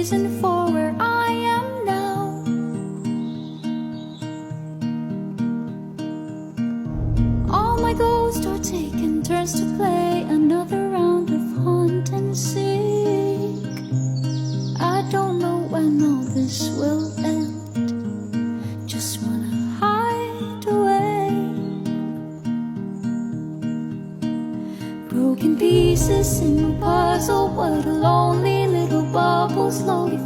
reason for where I am now. All my ghosts are taking turns to play another round of hunt and seek. I don't know when all this will end, just wanna hide away. Broken pieces in a puzzle, what a lonely little bubble slowly falls.